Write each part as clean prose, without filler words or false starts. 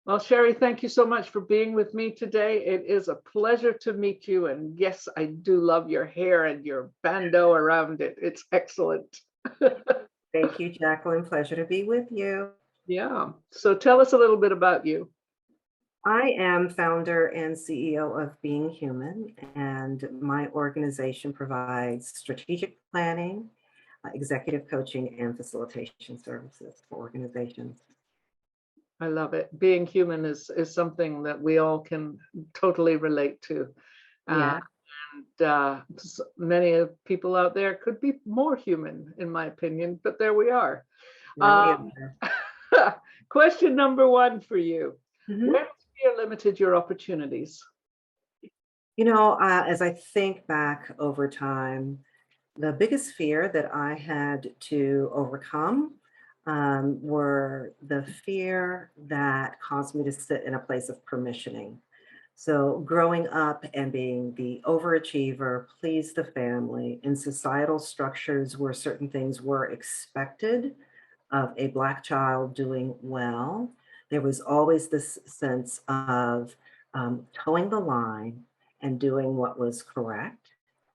Well, Sherri, thank you so much for being with me today. It is a pleasure to meet you. And yes, I do love your hair and your bandeau around it. It's excellent. Thank you, Jacqueline. Pleasure to be with you. Yeah. So tell us a little bit about you. I am founder and CEO of Being Human, and my organization provides strategic planning, executive coaching, and facilitation services for organizations. I love it. Being human is something that we all can totally relate to. Uh, Yeah, Many of people out there could be more human, in my opinion, but there we are. there we Um, are. Question number one for you. Where Mhm. has fear limited your opportunities? As I think back over time, the biggest fear that I had to overcome were the fear that caused me to sit in a place of permissioning. So, growing up and being the overachiever, please the family in societal structures where certain things were expected of a Black child doing well, there was always this sense of towing the line and doing what was correct,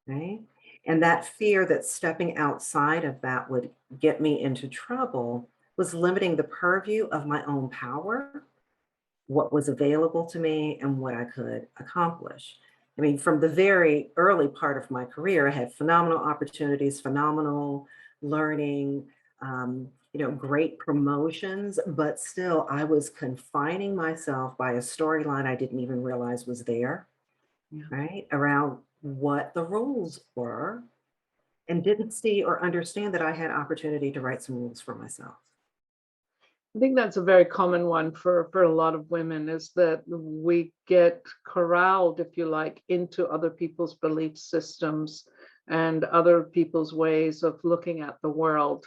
right? And that fear that stepping outside of that would get me into trouble was limiting the purview of my own power, what was available to me, and what I could accomplish. I mean, from the very early part of my career, I had phenomenal opportunities, phenomenal learning, great promotions, but still I was confining myself by a storyline I didn't even realize was there, Yeah. right? Around what the rules were, and didn't see or understand that I had opportunity to write some rules for myself. I think that's a very common one for a lot of women is that we get corralled, if you like, into other people's belief systems and other people's ways of looking at the world.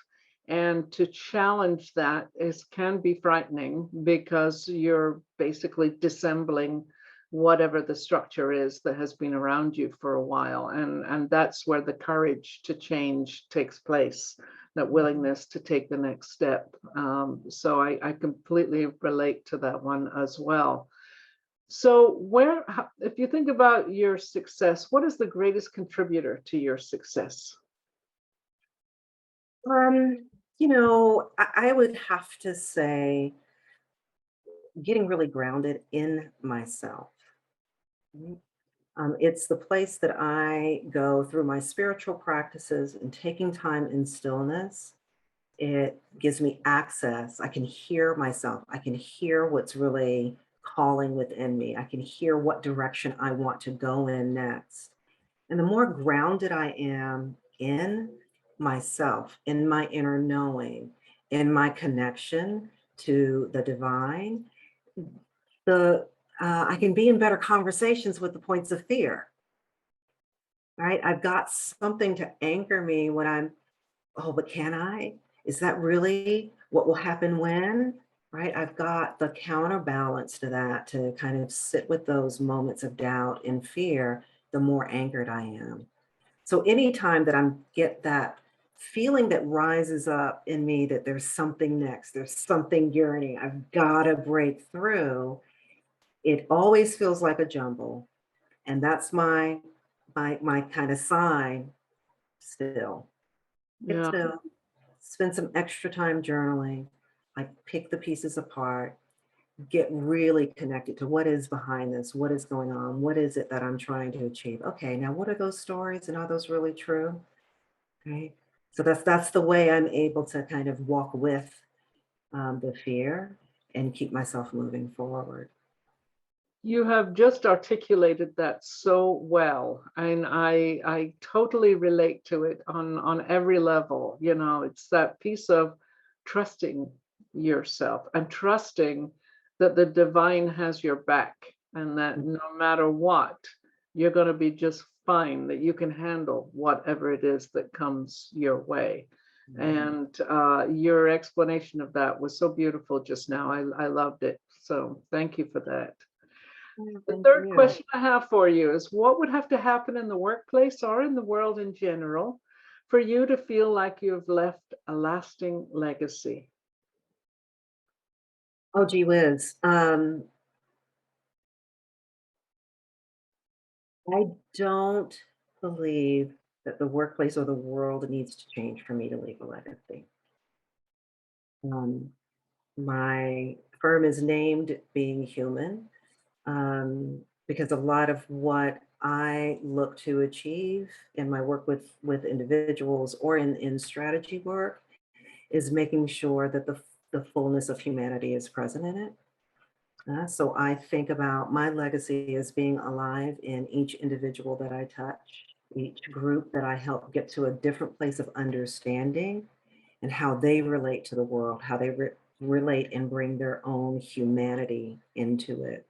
And to challenge that is can be frightening because you're basically dissembling whatever the structure is that has been around you for a while. And that's where the courage to change takes place, that willingness to take the next step. So I completely relate to that one as well. So if you think about your success, what is the greatest contributor to your success? I would have to say getting really grounded in myself. Mhm. It's the place that I go through my spiritual practices and taking time in stillness. It gives me access. I can hear myself. I can hear what's really calling within me. I can hear what direction I want to go in next. And the more grounded I am in myself, in my inner knowing, in my connection to the divine, the I can be in better conversations with the points of fear, right? I've got something to anchor me when I'm, oh, but can I? Is that really what will happen when? Right? I've got the counterbalance to that to kind of sit with those moments of doubt and fear, the more anchored I am. So anytime that I'm get that feeling that rises up in me that there's something next, there's something yearning, I've got to break through, it always feels like a jumble. And that's my kind of sign still. Sit Yeah. still, spend some extra time journaling, like pick the pieces apart, get really connected to what is behind this, what is going on, what is it that I'm trying to achieve. Okay, now what are those stories and are those really true? Right. So that's the way I'm able to kind of walk with the fear and keep myself moving forward. You have just articulated that so well, and I totally relate to it on every level. You know, it's that piece of trusting yourself and trusting that the divine has your back and that no matter what, you're going to be just fine, that you can handle whatever it is that comes your way. Mhm. And your explanation of that was so beautiful just now. I loved it. So thank you for that. Yeah, The thank third you. question I have for you is what would have to happen in the workplace or in the world in general for you to feel like you've left a lasting legacy? Oh, gee whiz. I don't believe that the workplace or the world needs to change for me to leave a legacy. Um, my firm is named Being Human, because a lot of what I look to achieve in my work with individuals or in strategy work is making sure that the fullness of humanity is present in it. So I think about my legacy as being alive in each individual that I touch, each group that I help get to a different place of understanding and how they relate to the world, how they relate and bring their own humanity into it.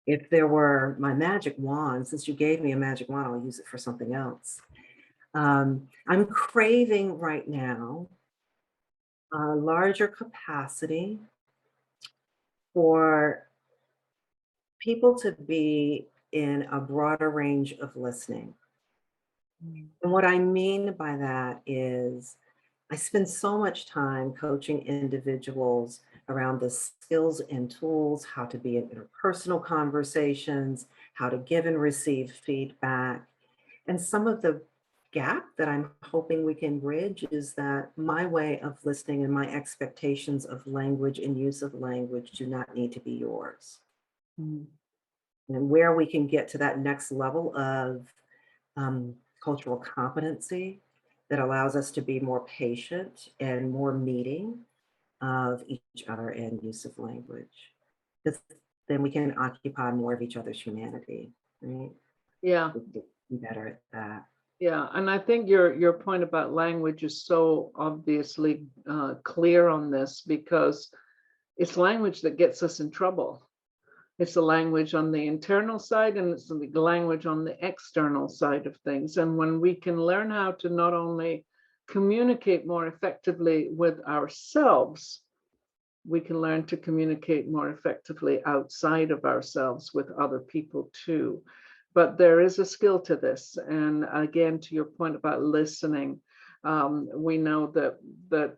If there were my magic wand, since you gave me a magic wand, I'll use it for something else. I'm craving right now a larger capacity for people to be in a broader range of listening. Mm. And what I mean by that is I spend so much time coaching individuals around the skills and tools, how to be in interpersonal conversations, how to give and receive feedback. And some of the gap that I'm hoping we can bridge is that my way of listening and my expectations of language and use of language do not need to be yours. Mm. And where we can get to that next level of cultural competency that allows us to be more patient and more meeting of each other in use of language. 'Cause then we can occupy more of each other's humanity, right? Yeah. We can be better at that. Yeah, and I think your point about language is so obviously clear on this because it's language that gets us in trouble. It's the language on the internal side and it's the language on the external side of things. And when we can learn how to not only communicate more effectively with ourselves, we can learn to communicate more effectively outside of ourselves with other people too. But there is a skill to this. And again, to your point about listening, we know that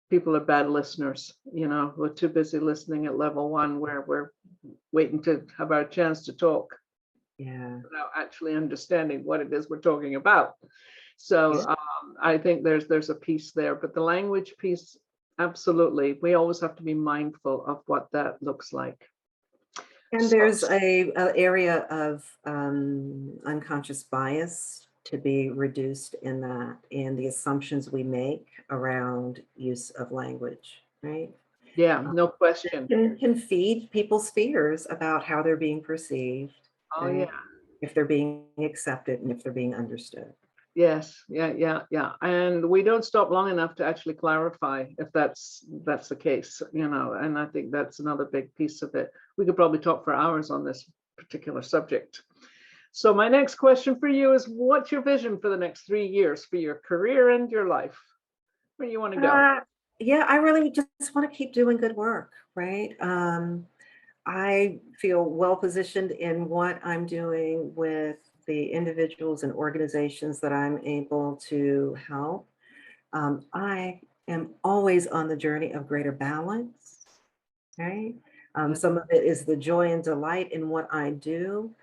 people are bad listeners. You know, we're too busy listening at level one where we're waiting to have our chance to talk Yeah. without actually understanding what it is we're talking about. So Yeah. I think there's a piece there, but the language piece, absolutely, we always have to be mindful of what that looks like. And So there's a area of unconscious bias to be reduced in that, in the assumptions we make around use of language, right? yeah, Uh, no that question. can feed people's fears about how they're being perceived, Oh yeah. right? If they're being accepted and if they're being understood. Yes, yeah, yeah, yeah. And we don't stop long enough to actually clarify if that's the case, you know, and I think that's another big piece of it. We could probably talk for hours on this particular subject. So my next question for you is what's your vision for the next 3 years for your career and your life? Where do you want to go? Uh, yeah, I really just want to keep doing good work, right? I feel well positioned in what I'm doing with the individuals and organizations that I'm able to help. I am always on the journey of greater balance, right? Yeah. Some of it is the joy and delight in what I do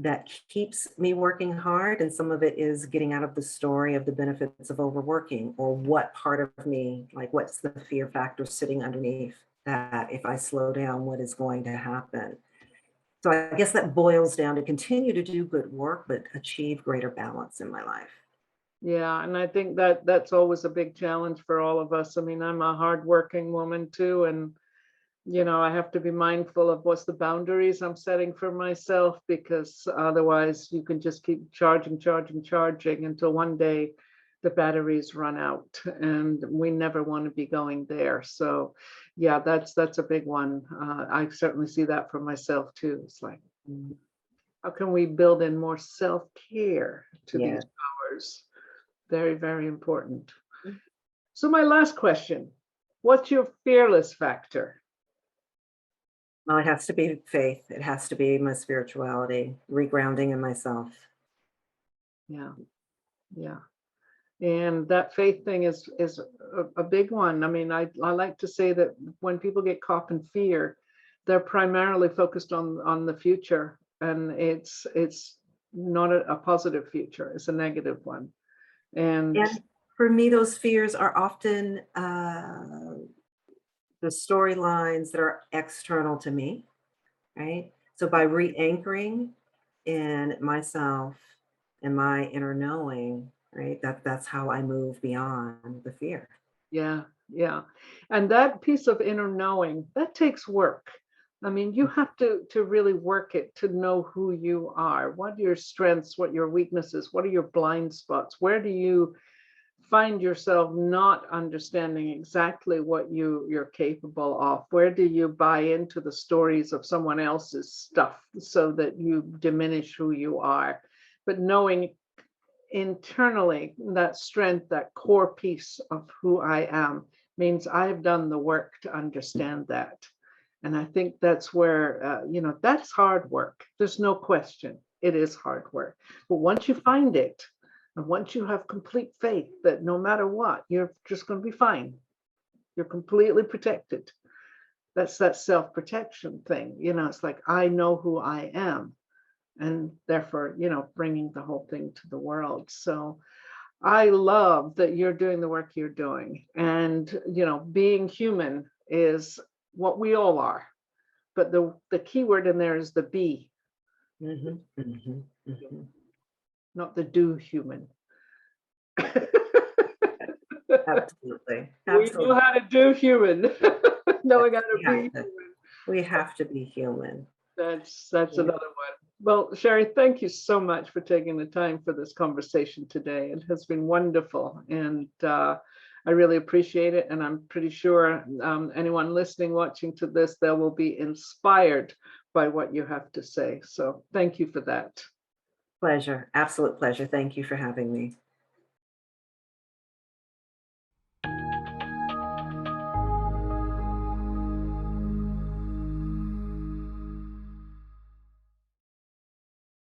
that keeps me working hard, and some of it is getting out of the story of the benefits of overworking or what part of me, like what's the fear factor sitting underneath that if I slow down, what is going to happen? So I guess that boils down to continue to do good work, but achieve greater balance in my life. Yeah, and I think that that's always a big challenge for all of us. I mean, I'm a hardworking woman too, and you know, I have to be mindful of what's the boundaries I'm setting for myself because otherwise you can just keep charging, charging, charging until one day the batteries run out and we never want to be going there. So yeah, that's a big one. I certainly see that for myself too. It's like, Mm. how can we build in more self-care to these Yeah. hours? Very, very important. So my last question, what's your fearless factor? Well, it has to be faith. It has to be my spirituality, regrounding in myself. Yeah, yeah. And that faith thing is a big one. I mean, I like to say that when people get caught in fear, they're primarily focused on the future, and it's not a positive future. It's a negative one. And And for me, those fears are often the storylines that are external to me, right? So by re-anchoring in myself and my inner knowing, right? That's how I move beyond the fear. yeah, yeah. And that piece of inner knowing, that takes work. I mean, you have to really work it to know who you are. What are your strengths, what your weaknesses, what are your blind spots? Where do you find yourself not understanding exactly what you're capable of? Where do you buy into the stories of someone else's stuff so that you diminish who you are? But knowing internally that strength, that core piece of who I am, means I've done the work to understand that. And I think that's where, that's hard work. There's no question. It is hard work. But once you find it, and once you have complete faith that no matter what, you're just going to be fine, you're completely protected. That's that self-protection thing. It's like, I know who I am, and therefore, bringing the whole thing to the world. So I love that you're doing the work you're doing. And, being human is what we all are. But the key word in there is the be, Mhm, mhm, mhm. not the do human. Absolutely, We know absolutely. how to do human. Knowing how Yes, to be human. we have to be human. That's Yeah, another one. Well, Sherri, thank you so much for taking the time for this conversation today. It has been wonderful, and I really appreciate it. And I'm pretty sure anyone listening, watching to this, they will be inspired by what you have to say. So thank you for that. pleasure, absolute pleasure. Thank you for having me.